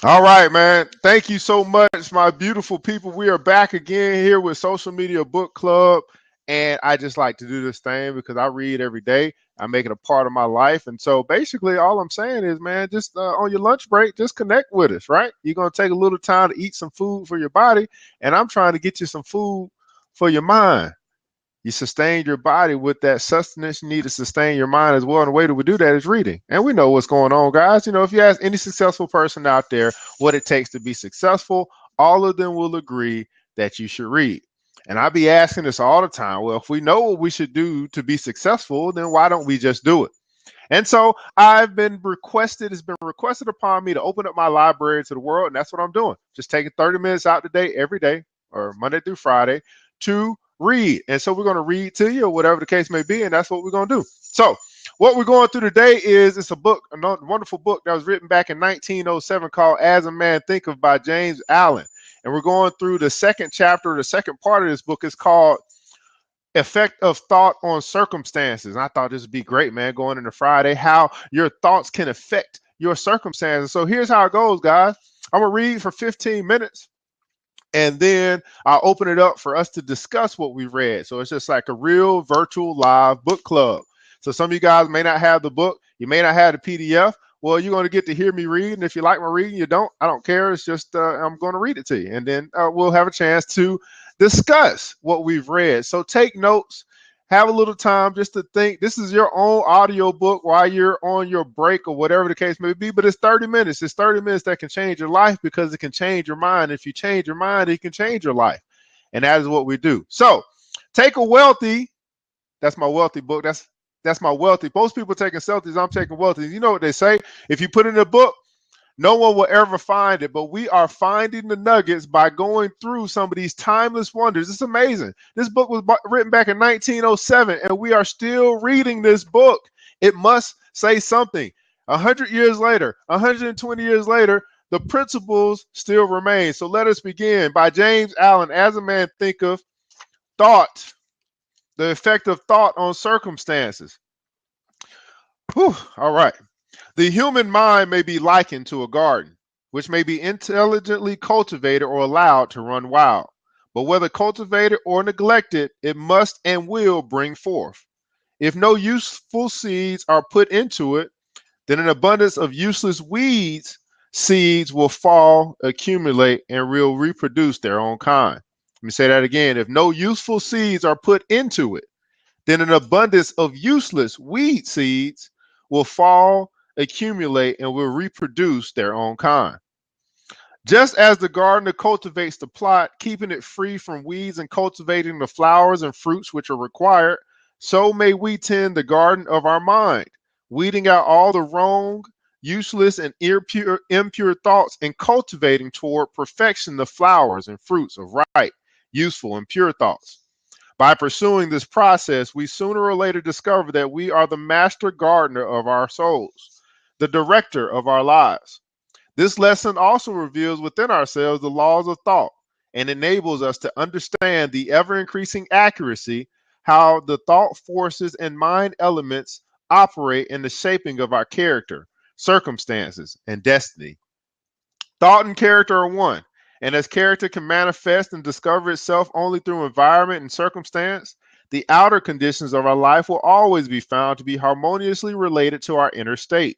All right, man. Thank you so much, my beautiful people. We are back again here with Social Media Book Club. And I just like to do this thing because I read every day. I make it a part of my life. And so basically, all I'm saying is, man, just on your lunch break, just connect with us, right? You're going to take a little time to eat some food for your body. And I'm trying to get you some food for your mind. You sustain your body with that sustenance you need to sustain your mind as well. And the way that we do that is reading. And we know what's going on, guys. You know, if you ask any successful person out there what it takes to be successful, all of them will agree that you should read. And I be asking this all the time. Well, if we know what we should do to be successful, then why don't we just do it? And so it's been requested upon me to open up my library to the world. And that's what I'm doing. Just taking 30 minutes out today, every day, or Monday through Friday, to read. And so we're going to read to you or whatever the case may be. And that's what we're going to do. So what we're going through today is it's a book, a wonderful book that was written back in 1907 called As a Man Thinketh by James Allen. And we're going through the second chapter. The second part of this book is called Effect of Thought on Circumstances. And I thought this would be great, man, going into Friday, how your thoughts can affect your circumstances. So here's how it goes, guys. I'm going to read for 15 minutes. And then I'll open it up for us to discuss what we read. So it's just like a real virtual live book club. So some of you guys may not have the book. You may not have the PDF. Well, you're going to get to hear me read. And if you like my reading, you don't. I don't care. It's just I'm going to read it to you. And then we'll have a chance to discuss what we've read. So take notes. Have a little time just to think. This is your own audio book while you're on your break or whatever the case may be, but it's 30 minutes. It's 30 minutes that can change your life because it can change your mind. If you change your mind, it can change your life. And that is what we do. So take a wealthy. That's my wealthy book. That's my wealthy. Most people taking selfies. I'm taking wealthy. You know what they say? If you put in a book, no one will ever find it, but we are finding the nuggets by going through some of these timeless wonders. It's amazing. This book was written back in 1907, and we are still reading this book. It must say something. 100 years later, 120 years later, the principles still remain. So let us begin. By James Allen, As a Man Thinketh, Thought, the Effect of Thought on Circumstances. Whew, all right. The human mind may be likened to a garden, which may be intelligently cultivated or allowed to run wild. But whether cultivated or neglected, it must and will bring forth. If no useful seeds are put into it, then an abundance of useless seeds will fall, accumulate, and will reproduce their own kind. Let me say that again. If no useful seeds are put into it, then an abundance of useless weed seeds will fall, accumulate, and will reproduce their own kind. Just as the gardener cultivates the plot, keeping it free from weeds and cultivating the flowers and fruits which are required, so may we tend the garden of our mind, weeding out all the wrong, useless, and impure thoughts and cultivating toward perfection the flowers and fruits of right, useful, and pure thoughts. By pursuing this process, we sooner or later discover that we are the master gardener of our souls, the director of our lives. This lesson also reveals within ourselves the laws of thought and enables us to understand the ever-increasing accuracy how the thought forces and mind elements operate in the shaping of our character, circumstances, and destiny. Thought and character are one, and as character can manifest and discover itself only through environment and circumstance, the outer conditions of our life will always be found to be harmoniously related to our inner state.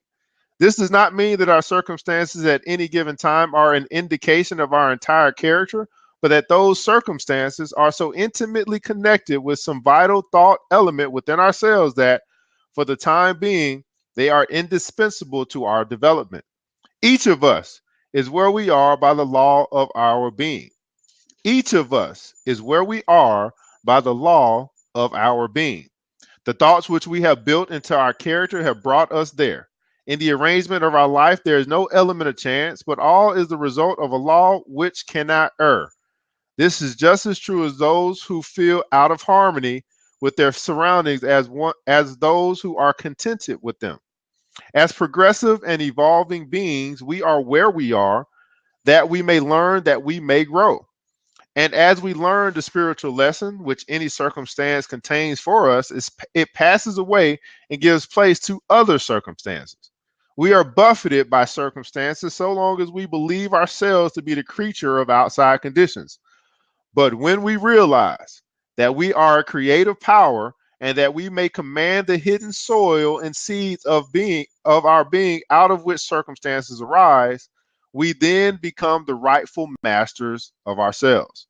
This does not mean that our circumstances at any given time are an indication of our entire character, but that those circumstances are so intimately connected with some vital thought element within ourselves that, for the time being, they are indispensable to our development. Each of us is where we are by the law of our being. Each of us is where we are by the law of our being. The thoughts which we have built into our character have brought us there. In the arrangement of our life, there is no element of chance, but all is the result of a law which cannot err. This is just as true as those who feel out of harmony with their surroundings as those who are contented with them. As progressive and evolving beings, we are where we are, that we may learn, that we may grow. And as we learn the spiritual lesson, which any circumstance contains for us, it passes away and gives place to other circumstances. We are buffeted by circumstances so long as we believe ourselves to be the creature of outside conditions. But when we realize that we are a creative power and that we may command the hidden soil and seeds of our being out of which circumstances arise, we then become the rightful masters of ourselves.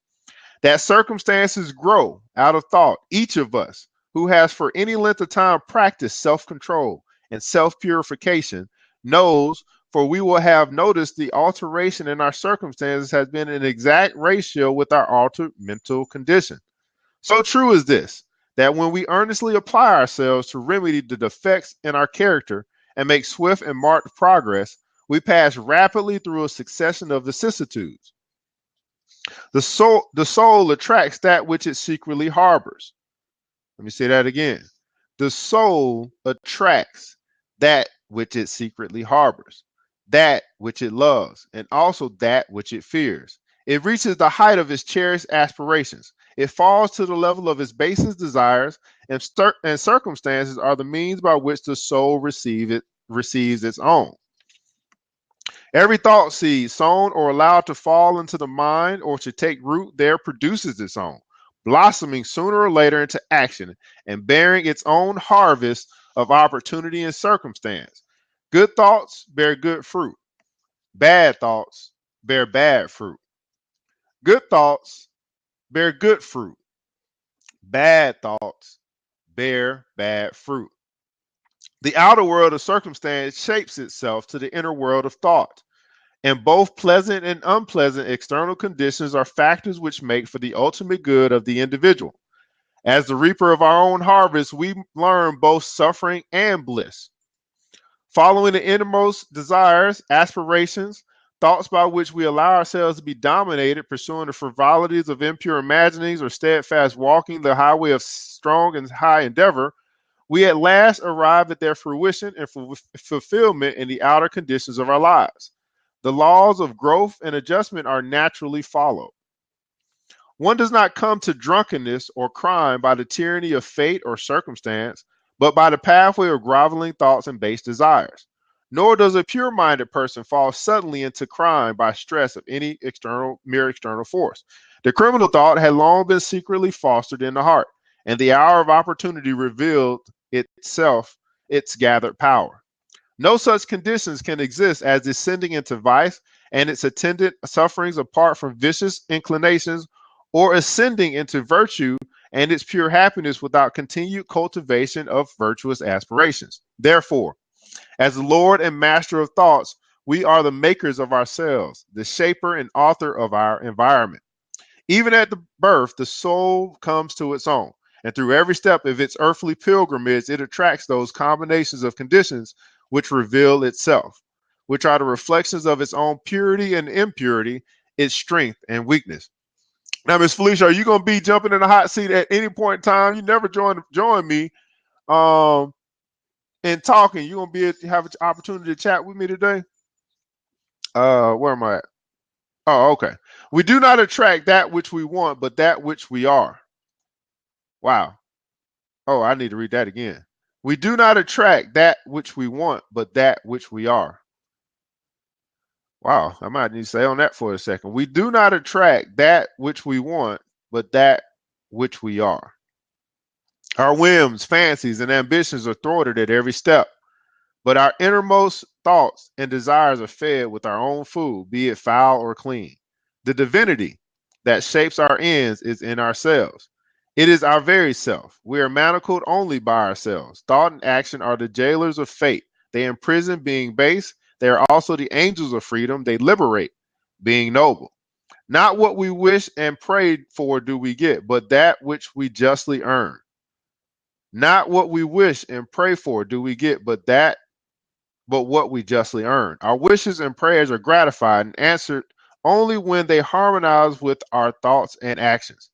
That circumstances grow out of thought. Each of us who has for any length of time practiced self-control and self-purification knows, for we will have noticed the alteration in our circumstances has been in exact ratio with our altered mental condition. So true is this, that when we earnestly apply ourselves to remedy the defects in our character and make swift and marked progress, we pass rapidly through a succession of vicissitudes. The soul attracts that which it secretly harbors. Let me say that again. The soul attracts that which it secretly harbors, that which it loves, and also that which it fears. It reaches the height of its cherished aspirations. It falls to the level of its basest desires, and circumstances are the means by which the soul receives its own. Every thought seed sown or allowed to fall into the mind or to take root there produces its own, blossoming sooner or later into action and bearing its own harvest of opportunity and circumstance. Good thoughts bear good fruit. Bad thoughts bear bad fruit. Good thoughts bear good fruit. Bad thoughts bear bad fruit. The outer world of circumstance shapes itself to the inner world of thought. And both pleasant and unpleasant external conditions are factors which make for the ultimate good of the individual. As the reaper of our own harvest, we learn both suffering and bliss. Following the innermost desires, aspirations, thoughts by which we allow ourselves to be dominated, pursuing the frivolities of impure imaginings or steadfast walking the highway of strong and high endeavor, we at last arrive at their fruition and fulfillment in the outer conditions of our lives. The laws of growth and adjustment are naturally followed. One does not come to drunkenness or crime by the tyranny of fate or circumstance, but by the pathway of groveling thoughts and base desires. Nor does a pure-minded person fall suddenly into crime by stress of any mere external force. The criminal thought had long been secretly fostered in the heart, and the hour of opportunity revealed itself its gathered power. No such conditions can exist as descending into vice and its attendant sufferings apart from vicious inclinations, or ascending into virtue and its pure happiness without continued cultivation of virtuous aspirations. Therefore, as the Lord and Master of thoughts, we are the makers of ourselves, the shaper and author of our environment. Even at the birth, the soul comes to its own, and through every step of its earthly pilgrimage, it attracts those combinations of conditions which reveal itself, which are the reflections of its own purity and impurity, its strength and weakness. Now, Miss Felicia, are you going to be jumping in the hot seat at any point in time? You never join me in talking. You going to be able to have an opportunity to chat with me today? Where am I at? Oh, okay. We do not attract that which we want, but that which we are. Wow. Oh, I need to read that again. We do not attract that which we want, but that which we are. Wow, I might need to stay on that for a second. We do not attract that which we want, but that which we are. Our whims, fancies, and ambitions are thwarted at every step, but our innermost thoughts and desires are fed with our own food, be it foul or clean. The divinity that shapes our ends is in ourselves. It is our very self. We are manacled only by ourselves. Thought and action are the jailers of fate. They imprison being base. They are also the angels of freedom. They liberate being noble. Not what we wish and pray for do we get, but that which we justly earn. Not what we wish and pray for do we get, but what we justly earn. Our wishes and prayers are gratified and answered only when they harmonize with our thoughts and actions.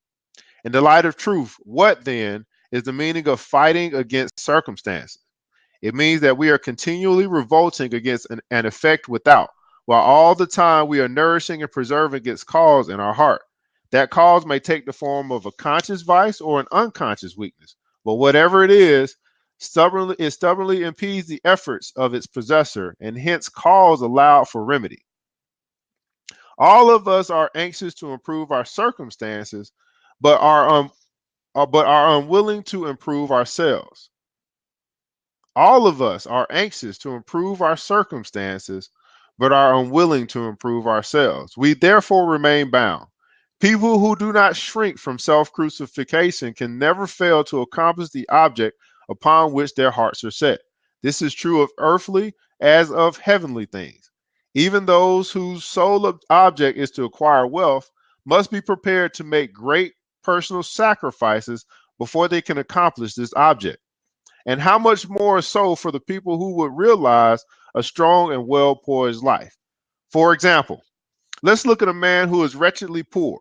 In the light of truth, what then is the meaning of fighting against circumstances? It means that we are continually revolting against an effect without, while all the time we are nourishing and preserving its cause in our heart. That cause may take the form of a conscious vice or an unconscious weakness, but whatever it is, It stubbornly impedes the efforts of its possessor and hence calls aloud for remedy. All of us are anxious to improve our circumstances, but are unwilling to improve ourselves. All of us are anxious to improve our circumstances, but are unwilling to improve ourselves. We therefore remain bound. People who do not shrink from self crucifixion can never fail to accomplish the object upon which their hearts are set. This is true of earthly as of heavenly things. Even those whose sole object is to acquire wealth must be prepared to make great personal sacrifices before they can accomplish this object. And how much more so for the people who would realize a strong and well poised life? For example, let's look at a man who is wretchedly poor.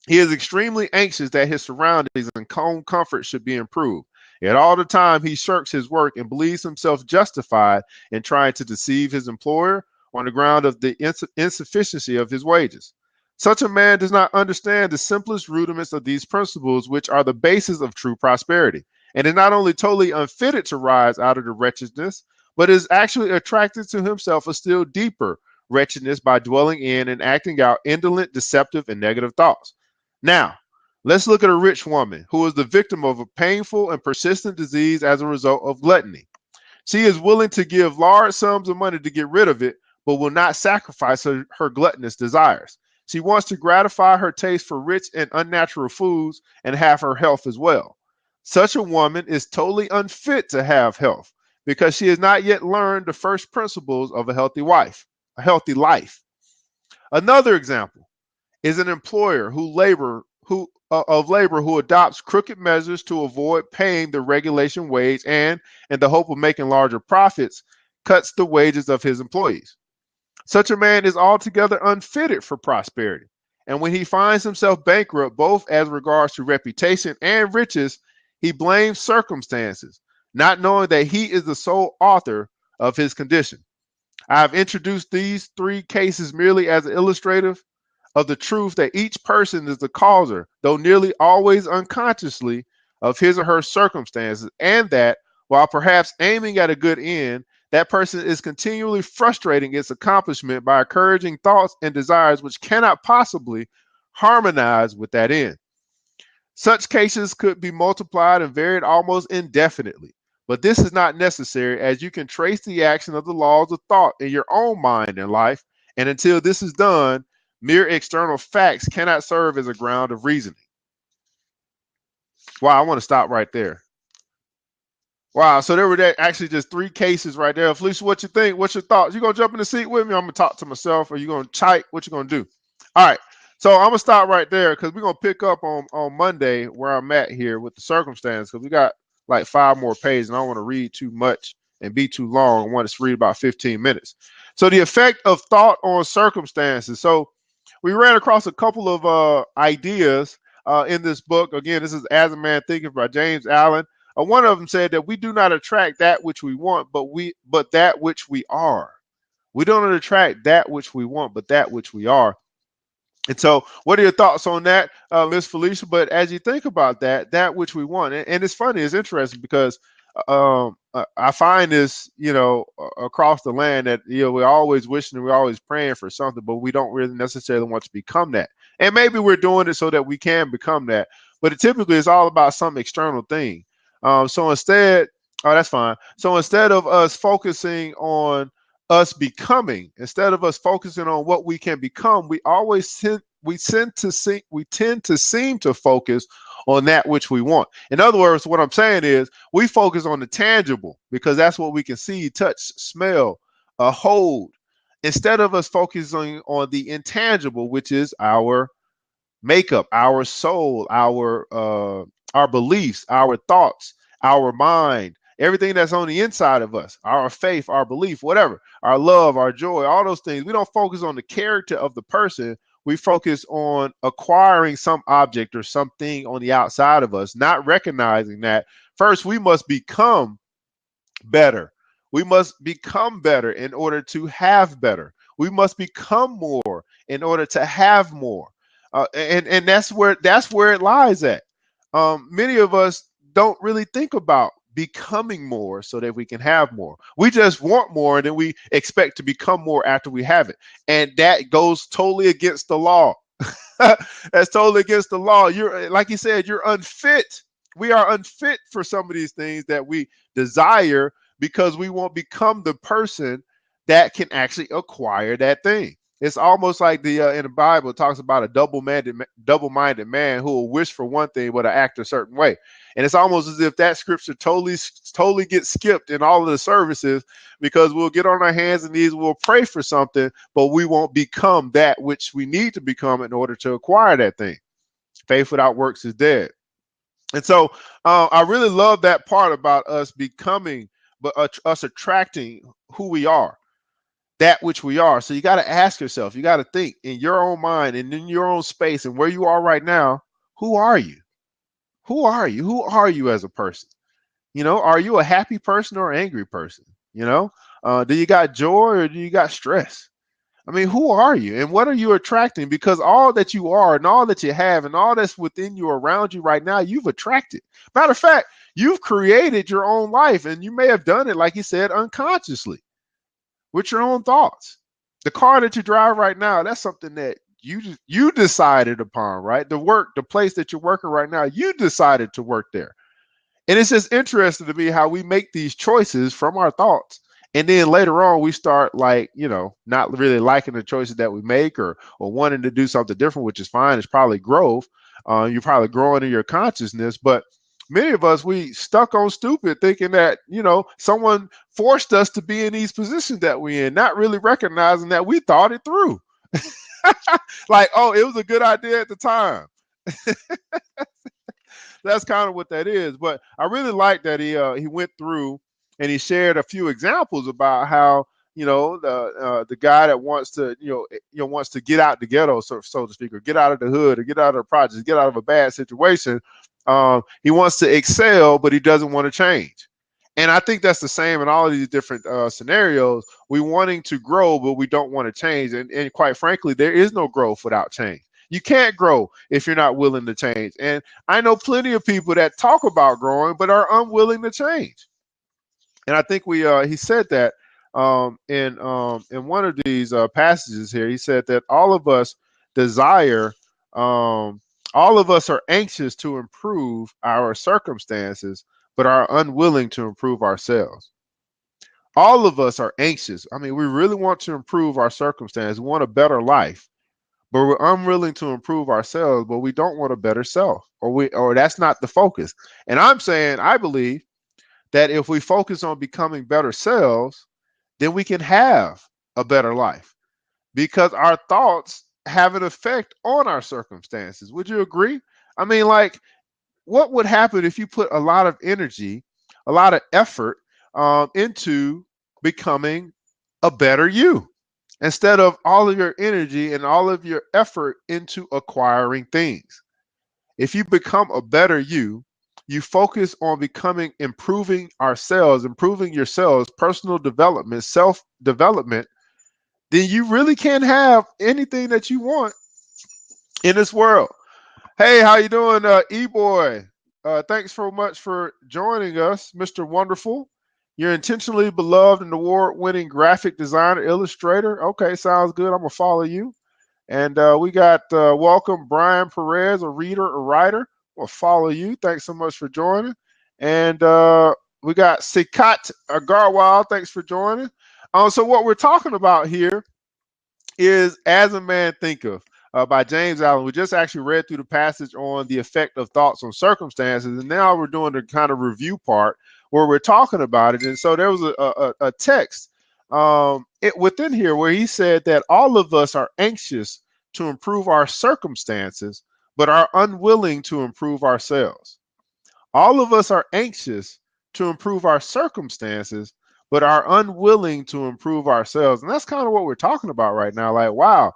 He is extremely anxious that his surroundings and home comfort should be improved. Yet all the time he shirks his work and believes himself justified in trying to deceive his employer on the ground of the insufficiency of his wages. Such a man does not understand the simplest rudiments of these principles, which are the basis of true prosperity, and is not only totally unfitted to rise out of the wretchedness, but is actually attracted to himself a still deeper wretchedness by dwelling in and acting out indolent, deceptive, and negative thoughts. Now, let's look at a rich woman who is the victim of a painful and persistent disease as a result of gluttony. She is willing to give large sums of money to get rid of it, but will not sacrifice her gluttonous desires. She wants to gratify her taste for rich and unnatural foods and have her health as well. Such a woman is totally unfit to have health because she has not yet learned the first principles of a healthy life. Another example is an employer who adopts crooked measures to avoid paying the regulation wage and, in the hope of making larger profits, cuts the wages of his employees. Such a man is altogether unfitted for prosperity. And when he finds himself bankrupt, both as regards to reputation and riches, he blames circumstances, not knowing that he is the sole author of his condition. I have introduced these three cases merely as illustrative of the truth that each person is the causer, though nearly always unconsciously, of his or her circumstances, and that, while perhaps aiming at a good end, that person is continually frustrating its accomplishment by encouraging thoughts and desires which cannot possibly harmonize with that end. Such cases could be multiplied and varied almost indefinitely, but this is not necessary, as you can trace the action of the laws of thought in your own mind and life, and until this is done, mere external facts cannot serve as a ground of reasoning. Wow, I want to stop right there. Wow, so there were actually just three cases right there. Felicia, what you think? What's your thoughts? You gonna jump in the seat with me? I'm gonna talk to myself, or you gonna type? What you gonna do? All right, so I'm gonna stop right there because we're gonna pick up on Monday where I'm at here with the circumstance, because we got like 5 more pages, and I don't want to read too much and be too long. I want to read about 15 minutes. So the effect of thought on circumstances. So we ran across a couple of ideas in this book. Again, this is As a Man Thinketh by James Allen. One of them said that we do not attract that which we want, but that which we are. We don't attract that which we want, but that which we are. And so, what are your thoughts on that, Miss Felicia? But as you think about that which we want, and it's funny, it's interesting because I find this, across the land that we're always wishing and we're always praying for something, but we don't really necessarily want to become that. And maybe we're doing it so that we can become that, but typically it's all about some external thing. So instead, oh, that's fine. So instead of us focusing on us becoming, instead of us focusing on what we can become, we tend to seem to focus on that which we want. In other words, what I'm saying is we focus on the tangible because that's what we can see, touch, smell, hold, instead of us focusing on the intangible, which is our makeup, our soul, our beliefs, our thoughts, our mind, everything that's on the inside of us, our faith, our belief, whatever, our love, our joy, all those things. We don't focus on the character of the person. We focus on acquiring some object or something on the outside of us, not recognizing that first we must become better. We must become better in order to have better. We must become more in order to have more. And that's where it lies at. Many of us don't really think about becoming more so that we can have more. We just want more and then we expect to become more after we have it. And that goes totally against the law. That's totally against the law. You're, like you said, you're unfit. We are unfit for some of these things that we desire because we won't become the person that can actually acquire that thing. It's almost like the in the Bible it talks about a double-minded man who will wish for one thing but will act a certain way. And it's almost as if that scripture totally gets skipped in all of the services because we'll get on our hands and knees, we'll pray for something, but we won't become that which we need to become in order to acquire that thing. Faith without works is dead. And so I really love that part about us becoming, but us attracting who we are, that which we are. So you got to ask yourself, you got to think in your own mind and in your own space and where you are right now, who are you? Who are you? Who are you as a person? You know, are you a happy person or an angry person? You know, do you got joy or do you got stress? I mean, who are you and what are you attracting? Because all that you are and all that you have and all that's within you around you right now, you've attracted. Matter of fact, you've created your own life and you may have done it, like you said, unconsciously with your own thoughts. The car that you drive right now, that's something that you decided upon, right? The place that you're working right now, you decided to work there. And it's just interesting to me how we make these choices from our thoughts. And then later on, we start not really liking the choices that we make or wanting to do something different, which is fine. It's probably growth. You're probably growing in your consciousness. But many of us, we stuck on stupid thinking that, someone forced us to be in these positions that we're in, not really recognizing that we thought it through. Like, oh, it was a good idea at the time. That's kind of what that is. But I really like that he went through and he shared a few examples about how the guy that wants to wants to get out the ghetto, so to speak, or get out of the hood, or get out of the projects, get out of a bad situation. He wants to excel, but he doesn't want to change. And I think that's the same in all of these different scenarios. We wanting to grow, but we don't want to change. And quite frankly, there is no growth without change. You can't grow if you're not willing to change. And I know plenty of people that talk about growing, but are unwilling to change. And I think he said that in one of these passages here. He said that all of us desire, all of us are anxious to improve our circumstances, but are unwilling to improve ourselves. All of us are anxious. I mean, we really want to improve our circumstances. We want a better life, but we're unwilling to improve ourselves, but we don't want a better self, or that's not the focus. And I believe that if we focus on becoming better selves, then we can have a better life because our thoughts have an effect on our circumstances. Would you agree? I mean, like, what would happen if you put a lot of energy, a lot of effort into becoming a better you, instead of all of your energy and all of your effort into acquiring things? If you become a better you, you focus on improving ourselves, improving yourselves, personal development, self-development, then you really can have anything that you want in this world. Hey, how you doing, E-Boy? Thanks so much for joining us, Mr. Wonderful. You're intentionally beloved and award-winning graphic designer, illustrator. Okay, sounds good. I'm going to follow you. And we got welcome Brian Perez, a reader, a writer. We'll follow you. Thanks so much for joining. And we got Sikat Agarwal. Thanks for joining. So what we're talking about here is As a Man Thinketh by James Allen. We just actually read through the passage on the effect of thoughts on circumstances. And now we're doing the kind of review part where we're talking about it. And so there was a text within here where he said that all of us are anxious to improve our circumstances, but are unwilling to improve ourselves. All of us are anxious to improve our circumstances, but are unwilling to improve ourselves. And that's kind of what we're talking about right now. Like, wow,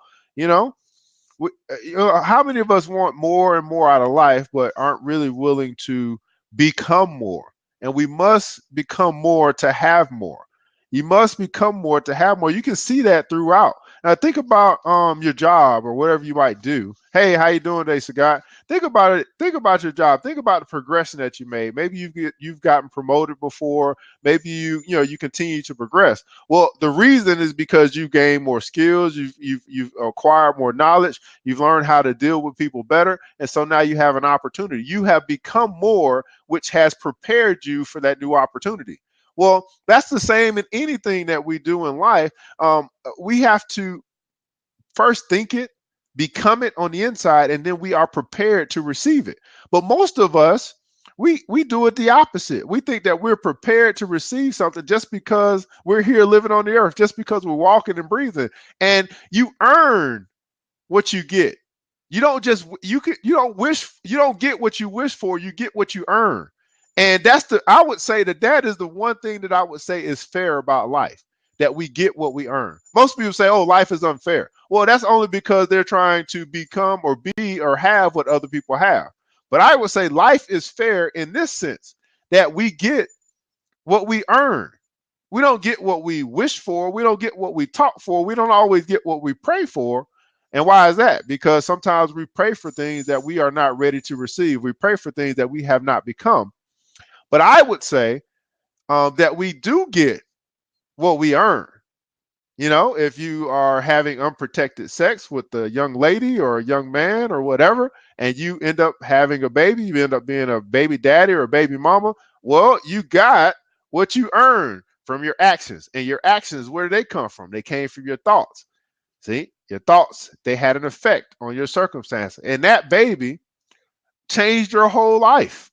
how many of us want more and more out of life, but aren't really willing to become more? And we must become more to have more. You must become more to have more. You can see that throughout. Now think about your job or whatever you might do. Hey, how you doing today, Sagat? Think about it. Think about your job. Think about the progression that you made. Maybe you've gotten promoted before. Maybe you continue to progress. Well, the reason is because you gained more skills. You've acquired more knowledge. You've learned how to deal with people better, and so now you have an opportunity. You have become more, which has prepared you for that new opportunity. Well, that's the same in anything that we do in life. We have to first think it, become it on the inside, and then we are prepared to receive it. But most of us, we do it the opposite. We think that we're prepared to receive something just because we're here living on the earth, just because we're walking and breathing. And you earn what you get. You don't just you don't get what you wish for, you get what you earn. And I would say that is the one thing that I would say is fair about life, that we get what we earn. Most people say, oh, life is unfair. Well, that's only because they're trying to become or be or have what other people have. But I would say life is fair in this sense, that we get what we earn. We don't get what we wish for. We don't get what we talk for. We don't always get what we pray for. And why is that? Because sometimes we pray for things that we are not ready to receive. We pray for things that we have not become. But I would say that we do get what we earn. You know, if you are having unprotected sex with a young lady or a young man or whatever, and you end up having a baby, you end up being a baby daddy or a baby mama, well, you got what you earned from your actions. And your actions, where did they come from? They came from your thoughts. See, your thoughts, they had an effect on your circumstances. And that baby changed your whole life.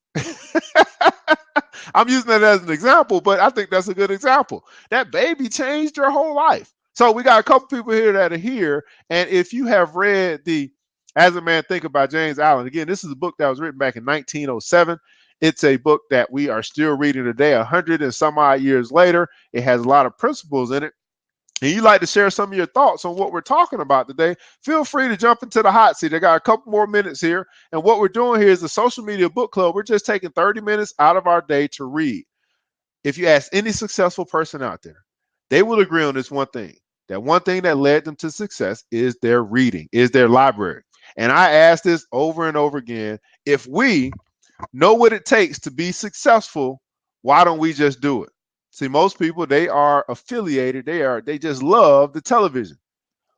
I'm using that as an example, but I think that's a good example. That baby changed your whole life. So we got a couple people here that are here. And if you have read the As a Man Thinketh by James Allen, again, this is a book that was written back in 1907. It's a book that we are still reading today, 100 and some odd years later. It has a lot of principles in it. And you'd like to share some of your thoughts on what we're talking about today, feel free to jump into the hot seat. I got a couple more minutes here. And what we're doing here is the Social Media Book Club. We're just taking 30 minutes out of our day to read. If you ask any successful person out there, they will agree on this one thing. That one thing that led them to success is their reading, is their library. And I ask this over and over again. If we know what it takes to be successful, why don't we just do it? See, most people, they are affiliated. They just love the television,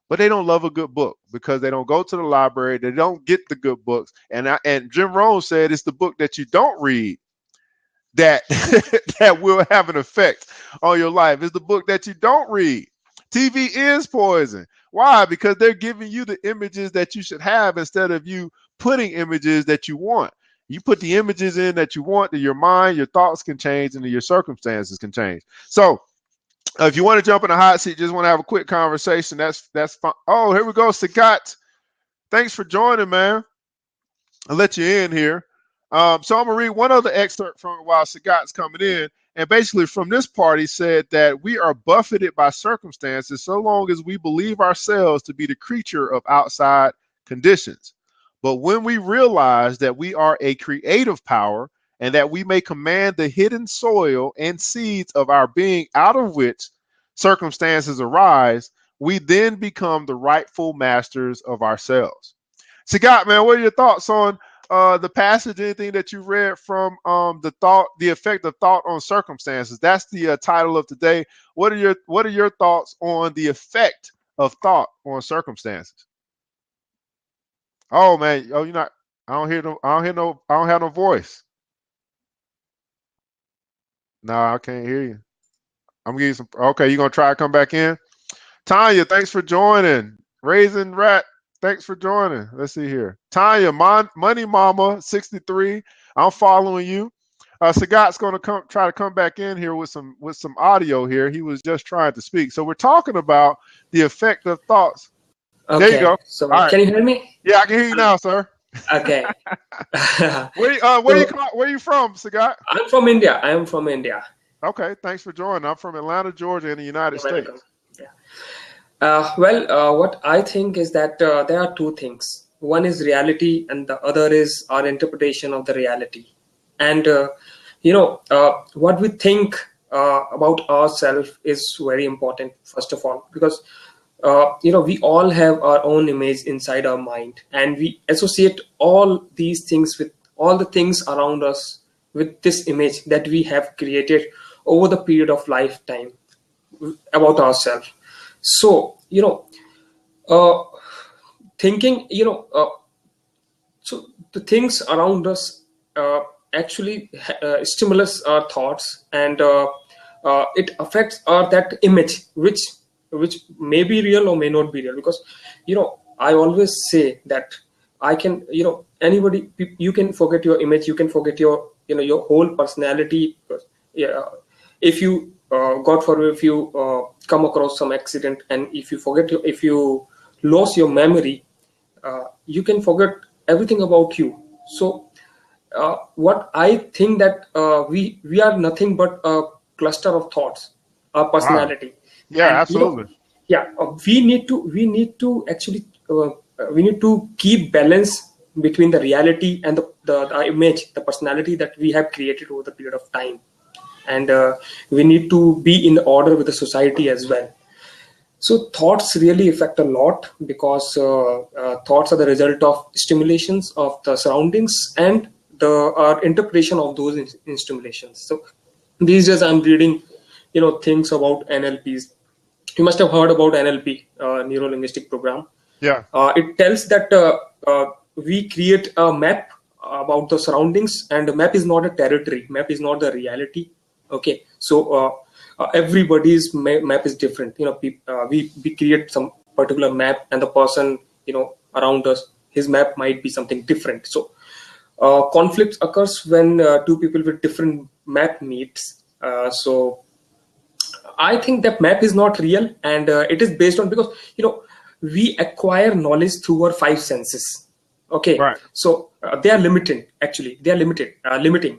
but they don't love a good book because they don't go to the library. They don't get the good books. And Jim Rohn said it's the book that you don't read that that will have an effect on your life. It's the book that you don't read. TV is poison. Why? Because they're giving you the images that you should have instead of you putting images that you want. You put the images in that you want, to your mind, your thoughts can change, and your circumstances can change. So if you want to jump in the hot seat, just want to have a quick conversation, that's fine. Oh, here we go, Sagat. Thanks for joining, man. I'll let you in here. So I'm going to read one other excerpt from it while Sagat's coming in. And basically from this part, he said that we are buffeted by circumstances so long as we believe ourselves to be the creature of outside conditions. But when we realize that we are a creative power and that we may command the hidden soil and seeds of our being out of which circumstances arise, we then become the rightful masters of ourselves. Sagat, man, what are your thoughts on the passage, anything that you read from the effect of thought on circumstances? That's the title of today. What are your thoughts on the effect of thought on circumstances? Oh man, oh, you're not. I don't have no voice. No, I can't hear you. I'm giving you some. Okay, you gonna try to come back in? Tanya, thanks for joining. Raisin Rat, thanks for joining. Let's see here. Tanya, Money Mama 63. I'm following you. Sagat's gonna try to come back in here with some audio here. He was just trying to speak. So we're talking about the effect of thoughts. Okay, there you go. So can you hear me? Yeah, I can hear you now, sir. Okay. Where you from, Sagat? I'm from India. I am from India. Okay, thanks for joining. I'm from Atlanta, Georgia, in the United States. Yeah. What I think is that there are two things. One is reality, and the other is our interpretation of the reality. And what we think about ourselves is very important, first of all, because we all have our own image inside our mind, and we associate all these things with all the things around us with this image that we have created over the period of lifetime about ourselves. So uh, thinking, so the things around us actually stimulus our thoughts, and it affects our that image, which may be real or may not be real. Because I always say that I can, anybody, you can forget your image, you can forget your, your whole personality. Yeah, if you God forbid, if you come across some accident, and if you forget if you lose your memory, you can forget everything about you. So what I think that we are nothing but a cluster of thoughts, a Wow. personality. Yeah, And absolutely. yeah, we need to actually we need to keep balance between the reality and the image, the personality that we have created over the period of time. And we need to be in order with the society as well. So thoughts really affect a lot, because thoughts are the result of stimulations of the surroundings and the our interpretation of those stimulations. So these days I'm reading, things about NLPs. You must have heard about NLP, neuro linguistic program. Yeah. It tells that we create a map about the surroundings, and the map is not a territory. Map is not the reality. Okay, so everybody's map is different. We create some particular map, and the person around us, his map might be something different. So conflict occurs when two people with different map meets. So I think that map is not real, and it is based on, because we acquire knowledge through our five senses. Okay, Right. so they are limited. Actually, they are limiting.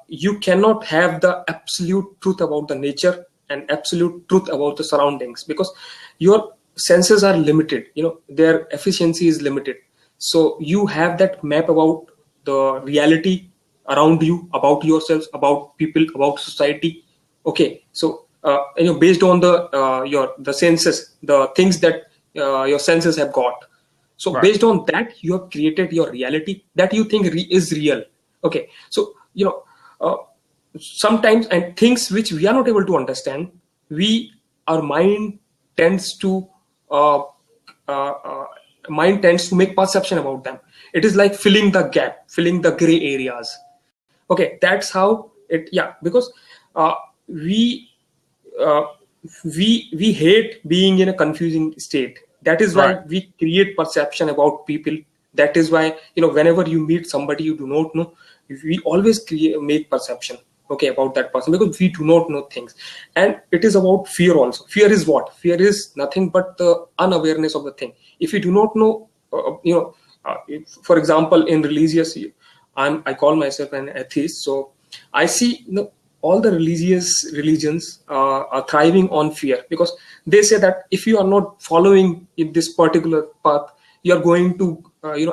You cannot have the absolute truth about the nature and absolute truth about the surroundings, because your senses are limited. Their efficiency is limited. So you have that map about the reality around you, about yourselves, about people, about society. Okay, so based on the senses, the things that your senses have got. So Right. based on that, you have created your reality that you think is real. Okay, so sometimes, and things which we are not able to understand, our tends to uh, uh, uh, mind tends to make perception about them. It is like filling the gap, filling the gray areas. Okay, that's how it. Yeah, because uh, we uh, we hate being in a confusing state. That is Right. why we create perception about people. That is why whenever you meet somebody you do not know, we always make perception, okay, about that person, because we do not know things. And it is about fear also. Fear is what? Fear is nothing but the unawareness of the thing. If you do not know, for example, in religious, I call myself an atheist. So I see all the religions are thriving on fear, because they say that if you are not following in this particular path, you are going to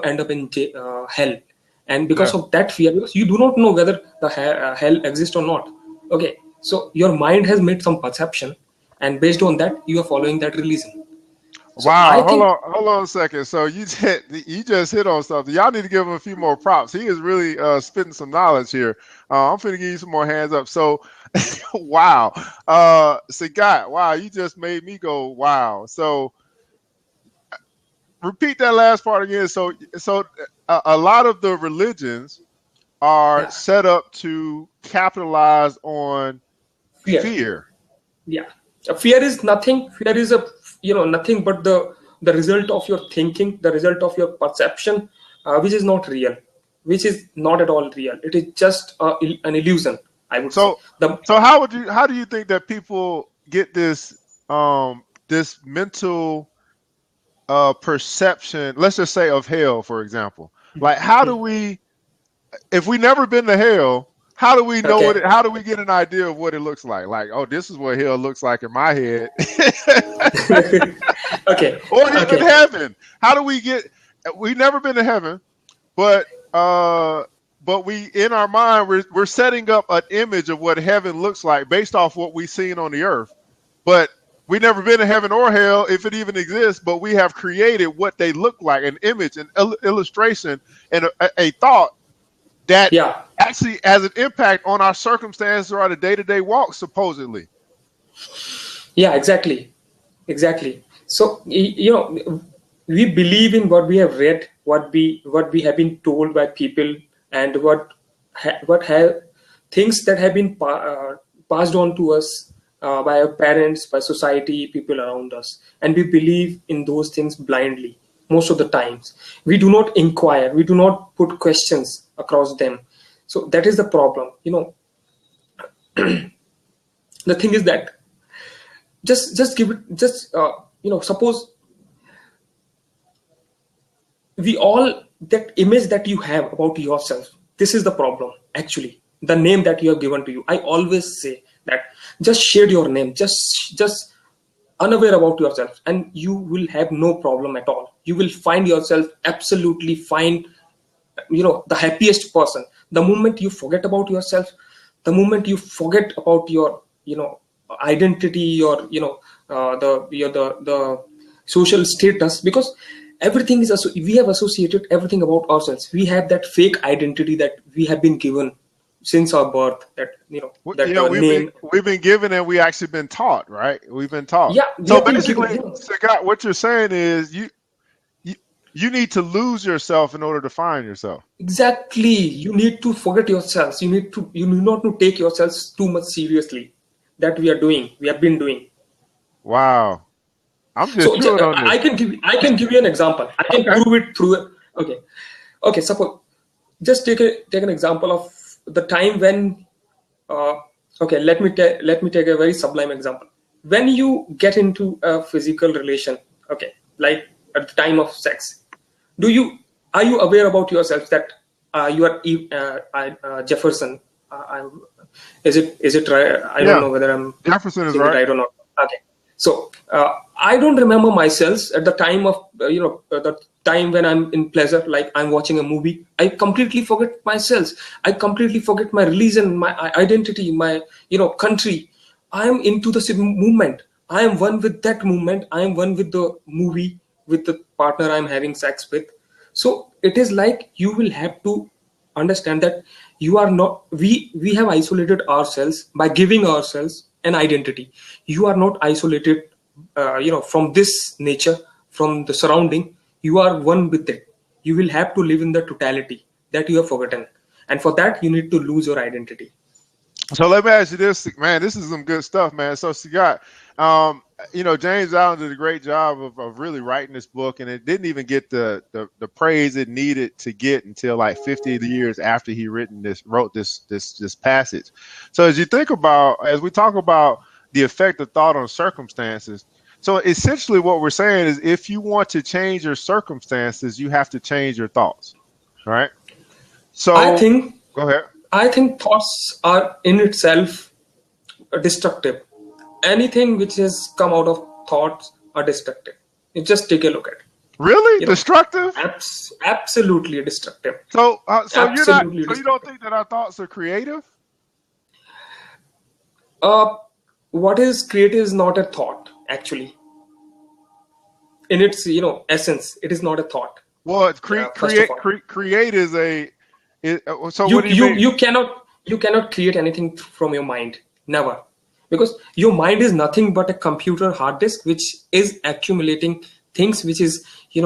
end up in hell. And because Yeah. of that fear, because you do not know whether the hell exists or not. Okay, so your mind has made some perception, and based on that you are following that religion. So I Wow. think, Hold on a second. So you just hit on something. Y'all need to give him a few more props. He is really spitting some knowledge here. I'm finna give you some more hands up. So wow. Sagat, wow, you just made me go wow. So repeat that last part again. So a lot of the religions are yeah, set up to capitalize on fear. fear. Yeah, fear is nothing. Fear is nothing but the result of your thinking, the result of your perception, which is not real, which is not at all real. It is just an illusion, I would say. So so how do you think that people get this mental perception, let's just say of hell, for example? Like how do we, if we never been to hell, how do we know Okay. how do we get an idea of what it looks like? Like, oh, this is what hell looks like in my head. Okay. Or even Okay. heaven. How do we get, we've never been to heaven, but we in our mind we're setting up an image of what heaven looks like based off what we've seen on the earth. But We've never been to heaven or hell, if it even exists, but we have created what they look like, an image, an illustration, and a thought that Yeah, actually has an impact on our circumstances or our day-to-day walk, supposedly. yeah, exactly. So we believe in what we have read, what we have been told by people, and what have things that have been passed on to us by our parents, by society, people around us, and we believe in those things blindly. Most of the times, we do not inquire, we do not put questions across them. So that is the problem. The thing is that just give it, just suppose we all, that image that you have about yourself, this is the problem. Actually, the name that you have given to you, I always say that just share your name, just unaware about yourself, and you will have no problem at all. You will find yourself absolutely fine, the happiest person. The moment you forget about yourself, the moment you forget about your identity, your the social status, because everything is we have associated everything about ourselves. We have that fake identity that we have been given since our birth, that that Yeah, name. we've been given, and we actually been taught, right? We've been taught. Yeah, we So have been given. basically, Scott, what you're saying is you need to lose yourself in order to find yourself. Exactly. You need to forget yourselves. You need not to take yourselves too much seriously. That we have been doing. Wow. I'm just So chewing on I this. can give you an example. I can Okay. prove it through. Okay. Suppose, just take an example of the time when. Okay, let me take a very sublime example. When you get into a physical relation, okay, like at the time of sex, are you aware about yourself that you are Jefferson? Is it right? I don't Yeah. know whether I'm Jefferson is saying it right. right or not. Okay, so I don't remember myself at the time of the time when I'm in pleasure, like I'm watching a movie. I completely forget myself. I completely forget my religion, my identity, my country. I am into the movement. I am one with that movement. I am one with the movie, with the partner I'm having sex with. So it is like you will have to understand that you are not, we have isolated ourselves by giving ourselves an identity. You are not isolated from this nature, from the surrounding. You are one with it. You will have to live in the totality that you have forgotten, and for that you need to lose your identity. So let me ask you this, man. This is some good stuff, man. So Scott, um, James Allen did a great job of really writing this book, and it didn't even get the praise it needed to get until like 50 years after he wrote this passage. So as we talk about the effect of thought on circumstances, so essentially what we're saying is if you want to change your circumstances, you have to change your thoughts, right? I So think go ahead. I think thoughts are in itself destructive. Anything which has come out of thoughts are destructive. You just take a look at it. Really destructive? Absolutely destructive. So Absolutely you don't destructive. think that our thoughts are creative? Uh, what is creative is not a thought, actually. In its essence, it is not a thought. Well, First of all, create is so you what do you you mean? you cannot create anything from your mind. Never. Because your mind is nothing but a computer hard disk which is accumulating things, which is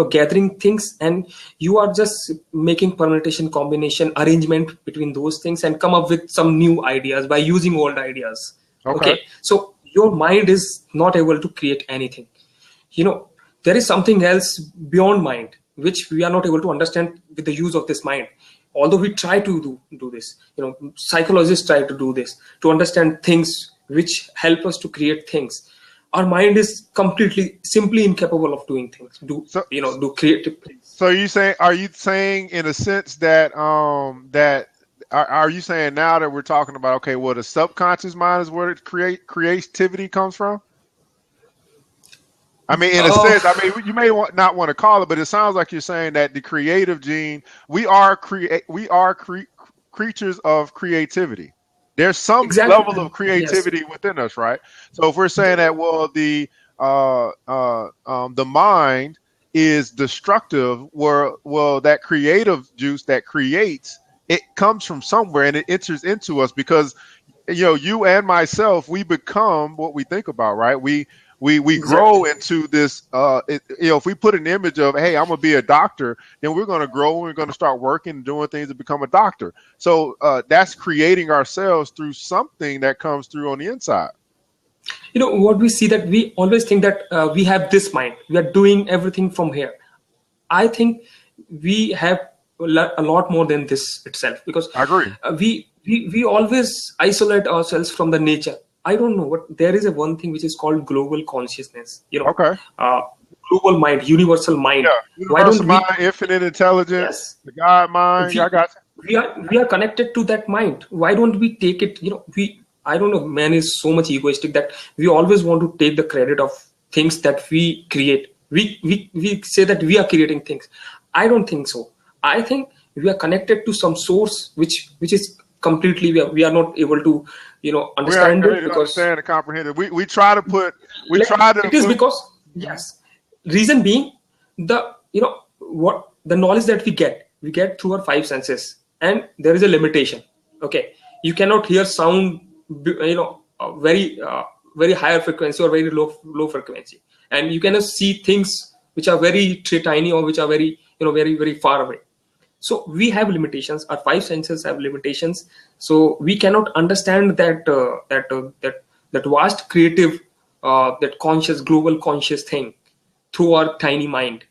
gathering things, and you are just making permutation, combination, arrangement between those things and come up with some new ideas by using old ideas. Okay. Okay, so your mind is not able to create anything. There is something else beyond mind which we are not able to understand with the use of this mind, although we try to do this. Psychologists try to do this, to understand things which help us to create things. Our mind is completely simply incapable of doing things, So do creative things. so are you saying in a sense that are you saying now that we're talking about, okay, well, the subconscious mind is where creativity comes from? I mean, in a uh, sense, I mean, you may not want to call it, but it sounds like you're saying that the creative gene, we are creatures of creativity. There's some Exactly. level of Yes. creativity within us, right? So if we're saying that, well, the mind is destructive, well, that creative juice that creates, it comes from somewhere and it enters into us because you and myself, we become what we think about, right? We grow Exactly. into this. If we put an image of, hey, I'm gonna be a doctor, then we're gonna grow and we're gonna start working and doing things to become a doctor. So that's creating ourselves through something that comes through on the inside. What we see, that we always think that we have this mind, we are doing everything from here. I think we have a lot more than this itself, because I agree. we always isolate ourselves from the nature. I don't know what, there is a one thing which is called global consciousness, Okay. uh, global mind, universal mind. Yeah. Why Universal don't we? mind, infinite intelligence, Yes, the God mind. I we got we are connected to that mind. Why don't we take it? I don't know, man is so much egoistic that we always want to take the credit of things that we create. We say that we are creating things. I don't think so. I think we are connected to some source which is completely, we are not able to We are understand it, to because understand and comprehend it. We try to put. We try to it is put. because, yes, reason being, the what the knowledge that we get through our five senses, and there is a limitation. Okay, you cannot hear sound, very very higher frequency or very low frequency, and you cannot see things which are very tiny, or which are very very very far away. So we have limitations, our five senses have limitations, so we cannot understand that vast creative, that conscious, global conscious thing through our tiny mind,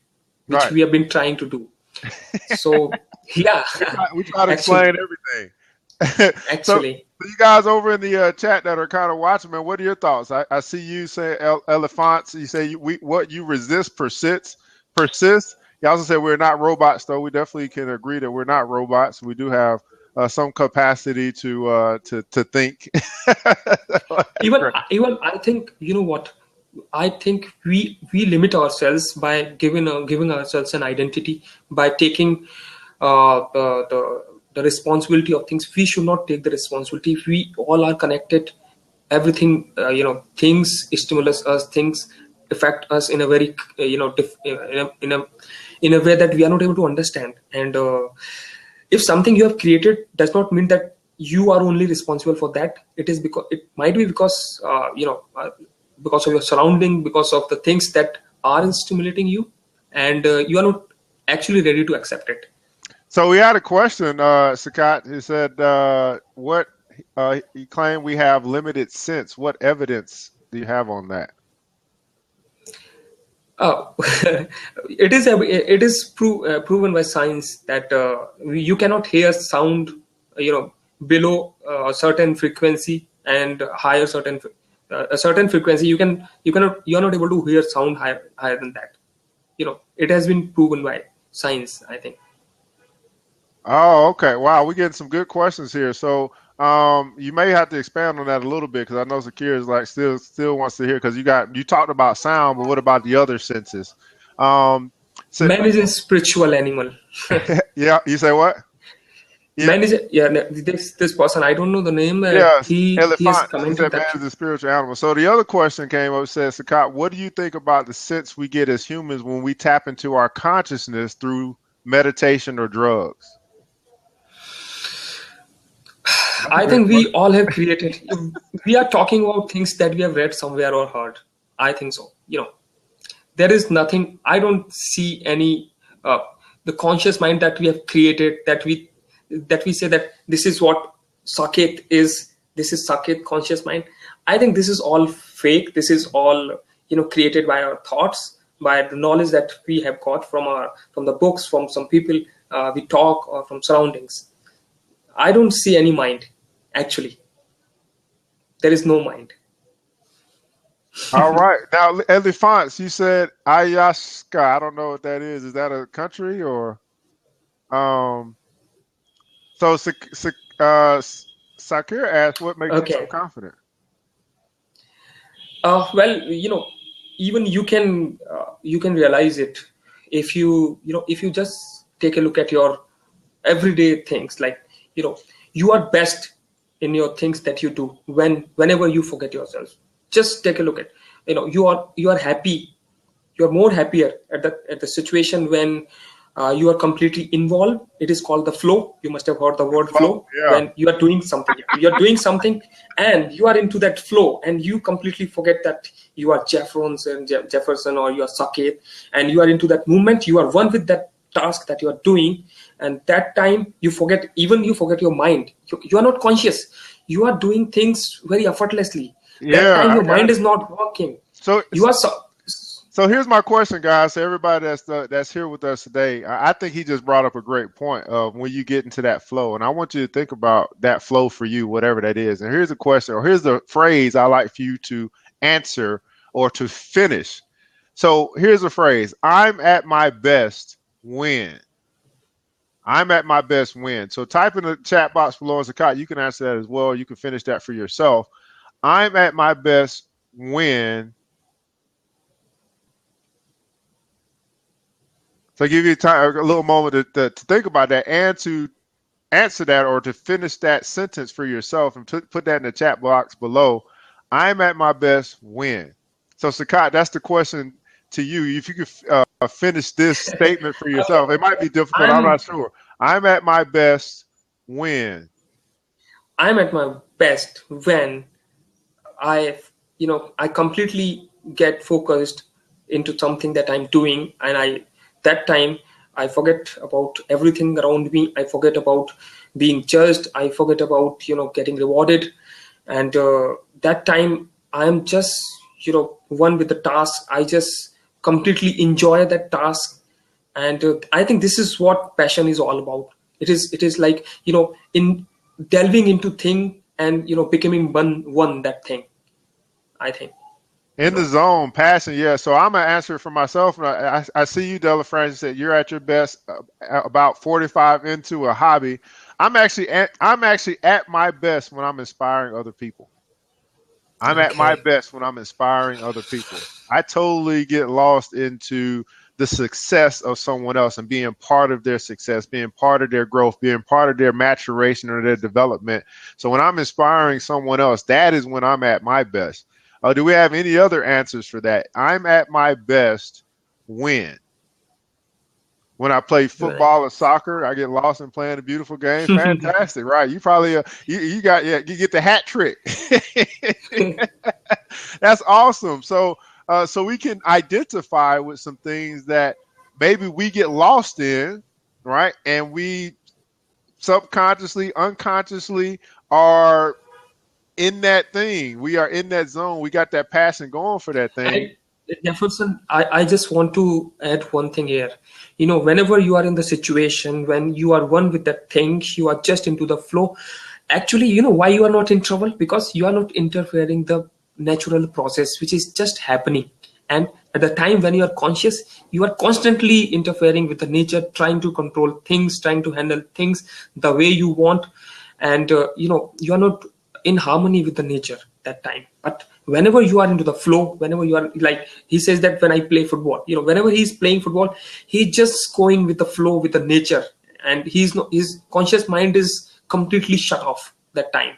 which Right. we have been trying to do. So yeah. We try to actually explain everything. So actually you guys over in the chat that are kind of watching, man, what are your thoughts? I see you say elephants. You say what you resist persists. You also said we're not robots, though. We definitely can agree that we're not robots. We do have some capacity to think. even even I think, what, I think we limit ourselves by giving ourselves an identity, by taking the responsibility of things. We should not take the responsibility. We all are connected. Everything, things stimulus us, things affect us in a very, in a way that we are not able to understand. And if something you have created does not mean that you are only responsible for that. It might be because because of your surrounding, because of the things that are stimulating you, and you are not actually ready to accept it. So we had a question, Sakat. He said, "What he claimed we have limited sense. What evidence do you have on that?" Oh, it is proven by science that you cannot hear sound, below a certain frequency, and higher a certain frequency. You are not able to hear sound higher than that. It has been proven by science, I think. Oh, okay. Wow, we're getting some good questions here. So, you may have to expand on that a little bit because I know Zakir is like still wants to hear because you talked about sound, but what about the other senses? Um, so Man is a spiritual animal. yeah, you say what? Yeah, Man is this person. I don't know the name. yes, He has elephant. He commented said man that. is a spiritual animal. So the other question came up, says Sakat, what do you think about the sense we get as humans when we tap into our consciousness through meditation or drugs? That's a I good think we question. all have created. We are talking about things that we have read somewhere or heard. I think so. There is nothing. I don't see any. The conscious mind that we have created, that we say that this is what Saket is. This is Saket conscious mind. I think this is all fake. This is all created by our thoughts, by the knowledge that we have got from the books, from some people we talk, or from surroundings. I don't see any mind. Actually, there is no mind. All right. Now, elephants, you said Ayahuasca. I don't know what that is. Is that a country or um? So, Sakir asked, "What makes you so Okay. confident?" Well, even you can realize it if if you just take a look at your everyday things, like you are best in your things that you do. Whenever you forget yourself, just take a look at, you are happy, you're more happier at the situation when you are completely involved. It is called the flow. You must have heard the word Oh, flow. yeah. When you are doing something, you're doing something, and you are into that flow, and you completely forget that you are Jefferson, or you are Saket, and you are into that movement. You are one with that task that you are doing, and that time you forget your mind. You are not conscious. You are doing things very effortlessly. That Yeah, time I your mind got it. is not working. So, You are so here's my question, guys. To everybody that's here with us today, I think he just brought up a great point of when you get into that flow, and I want you to think about that flow for you, whatever that is. And here's the question, or here's the phrase I like for you to answer or to finish. So here's the phrase: I'm at my best when. I'm at my best when. So type in the chat box below, Zakat. You can answer that as well. You can finish that for yourself. I'm at my best when. So give you time, a little moment to think about that and to answer that or to finish that sentence for yourself and put that in the chat box below. I'm at my best when. So Sakat, that's the question to you. If you could finish this statement for yourself, it might be difficult. I'm I'm not sure. I'm at my best when. I'm at my best when I completely get focused into something that I'm doing, and that time I forget about everything around me. I forget about being judged. I forget about getting rewarded, and that time I'm just one with the task. I just completely enjoy that task, and I think this is what passion is all about. It is like in delving into thing, and becoming one that thing, I think. In the zone, passion, yeah. So I'm gonna answer it for myself. And I see you, Della Francis, said you're at your best about 45 into a hobby. I'm actually at my best when I'm inspiring other people. I'm at my Okay. best when I'm inspiring other people. I totally get lost into the success of someone else and being part of their success, being part of their growth, being part of their maturation or their development. So when I'm inspiring someone else, that is when I'm at my best. Do we have any other answers for that? I'm at my best when. When I play Right. football or soccer, I get lost in playing a beautiful game. Fantastic, right? You probably you got, yeah, you get the hat trick. That's awesome. So so we can identify with some things that maybe we get lost in, right? And we subconsciously, unconsciously are in that thing. We are in that zone. We got that passion going for that thing. And Jefferson, I just want to add one thing here. Whenever you are in the situation, when you are one with that thing, you are just into the flow. Actually, why you are not in trouble? Because you are not interfering the natural process, which is just happening. And at the time when you are conscious, you are constantly interfering with the nature, trying to control things, trying to handle things the way you want. And, you are not in harmony with the nature that time. But whenever you are into the flow, whenever you are, like he says that when I play football, whenever he's playing football, he's just going with the flow with the nature, and his conscious mind is completely shut off that time.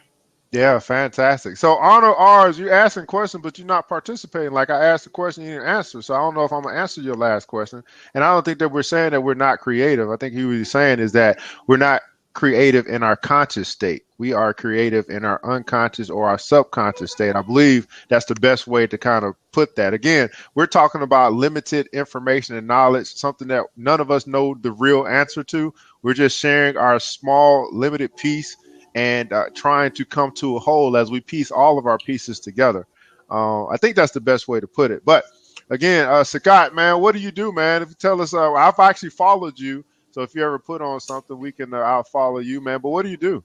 Yeah, fantastic. So honor ours, you're asking questions, but you're not participating. Like I asked the question, you didn't answer. So I don't know if I'm gonna answer your last question. And I don't think that we're saying that we're not creative. I think he was saying is that we're not creative in our conscious state. We are creative in our unconscious or our subconscious state. I believe that's the best way to kind of put that. Again, we're talking about limited information and knowledge, something that none of us know the real answer to. We're just sharing our small, limited piece and trying to come to a whole as we piece all of our pieces together. I think that's the best way to put it. But again, Sakat, man, what do you do, man? If you tell us, I've actually followed you. So if you ever put on something, we can, I'll follow you, man. But what do you do?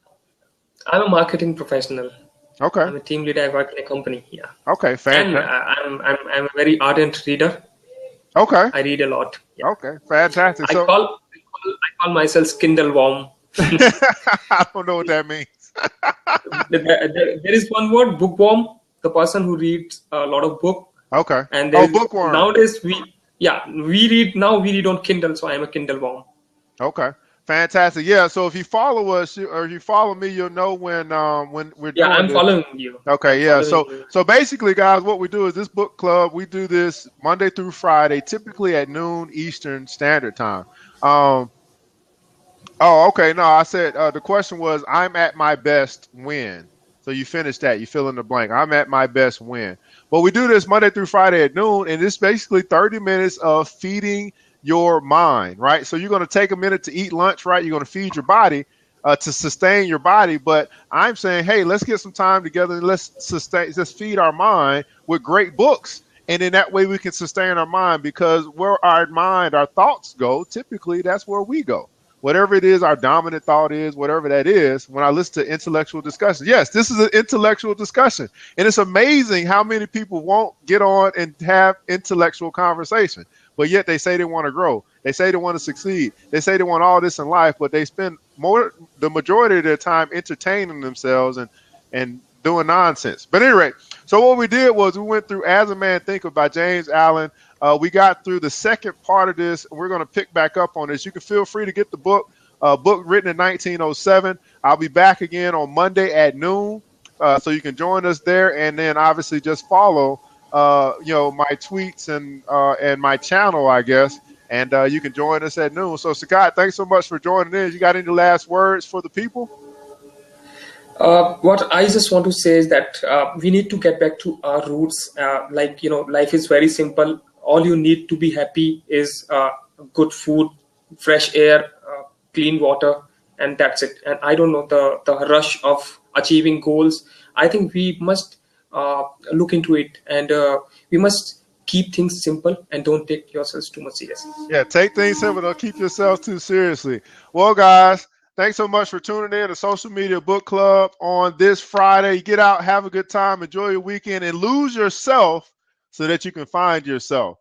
I'm a marketing professional. Okay. I'm a team leader. I work in a company. Yeah. Okay. And Fantastic. I'm a very ardent reader. Okay. I read a lot. Yeah. Okay. Fantastic. I So call I call myself Kindle worm. I don't know what that means. There is one word, bookworm, the person who reads a lot of book. Okay. And Oh, bookworm. nowadays we read on Kindle, so I'm a Kindle worm. Okay. Fantastic. Yeah. So if you follow us or if you follow me, you'll know when we're Yeah, doing I'm this. following you. I'm Okay. Yeah. following So you. so basically, guys, what we do is this book club. We do this Monday through Friday, typically at noon Eastern Standard Time. Um. Oh, okay. No, I said the question was, I'm at my best when. So you finish that. You fill in the blank. I'm at my best when. But we do this Monday through Friday at noon, and it's basically 30 minutes of feeding your mind, right? So you're going to take a minute to eat lunch, right? You're going to feed your body to sustain your body. But I'm saying, hey, let's get some time together and let's sustain, just feed our mind with great books. And in that way, we can sustain our mind because where our mind, our thoughts go, typically that's where we go. Whatever it is, our dominant thought is, whatever that is, when I listen to intellectual discussion. Yes, this is an intellectual discussion. And it's amazing how many people won't get on and have intellectual conversation. But yet they say they want to grow. They say they want to succeed. They say they want all this in life, but they spend the majority of their time entertaining themselves and doing nonsense. But anyway, so what we did was we went through As a Man Thinketh by James Allen. We got through the second part of this, and we're going to pick back up on this. You can feel free to get the book written in 1907. I'll be back again on Monday at noon, so you can join us there, and then obviously just follow, my tweets and my channel, I guess, and you can join us at noon. So, Sakai, thanks so much for joining in. You got any last words for the people? What I just want to say is that we need to get back to our roots. Life is very simple. All you need to be happy is good food, fresh air, clean water, and that's it. And I don't know the rush of achieving goals. I think we must look into it, and we must keep things simple and don't take yourselves too much seriously. Yeah, take things simple. Don't keep yourselves too seriously. Well, guys, thanks so much for tuning in to Social Media Book Club on this Friday. Get out, have a good time, enjoy your weekend, and lose yourself so that you can find yourself.